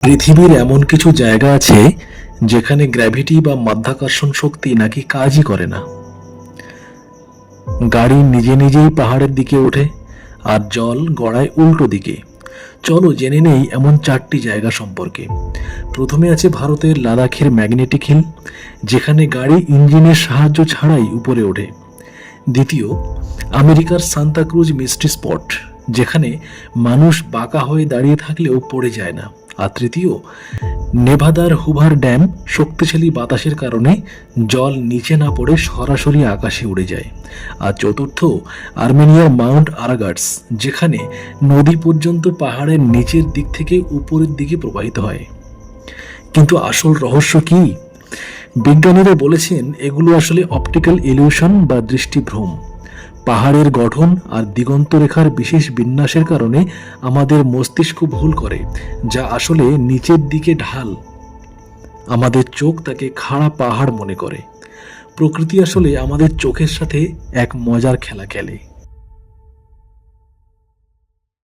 পৃথিবীর এমন কিছু জায়গা আছে যেখানে গ্র্যাভিটি বা মাধ্যাকর্ষণ শক্তি নাকি কাজই করে না। গাড়ি নিজে নিজেই পাহাড়ের দিকে ওঠে আর জল গড়ায় উল্টো দিকে। চলো জেনে নেই এমন 4টি জায়গা সম্পর্কে। প্রথমে আছে ভারতের লাদাখের ম্যাগনেটিক হিল, যেখানে গাড়ি ইঞ্জিনের সাহায্য ছাড়াই উপরে ওঠে। দ্বিতীয়, আমেরিকার সান্তা ক্রুজ মিস্ট্রি স্পট, যেখানে মানুষ বাঁকা হয়ে দাঁড়িয়ে থাকলেও পড়ে যায় না। আর তৃতীয়, নেভাদার হুভার ড্যাম, শক্তিশালী বাতাসের কারণে জল নিচে না পড়ে সরাসরি আকাশে উড়ে যায়। আর চতুর্থ, আর্মেনিয়ার মাউন্ট আরাগাটস, যেখানে নদী পর্যন্ত পাহাড়ের নিচের দিক থেকে উপরের দিকে প্রবাহিত হয়। কিন্তু আসল রহস্য কি? বিজ্ঞানীরা বলেছেন এগুলো আসলে অপটিক্যাল ইলিউশন বা দৃষ্টিভ্রম। পাহাড়ের গঠন আর দিগন্ত রেখার বিশেষ বিন্যাসের কারণে আমাদের মস্তিষ্ক ভুল করে, যা আসলে নিচের দিকে ঢাল। আমাদের চোখ তাকে খাড়া পাহাড় মনে করে। প্রকৃতি আসলে আমাদের চোখের সাথে এক মজার খেলা খেলে।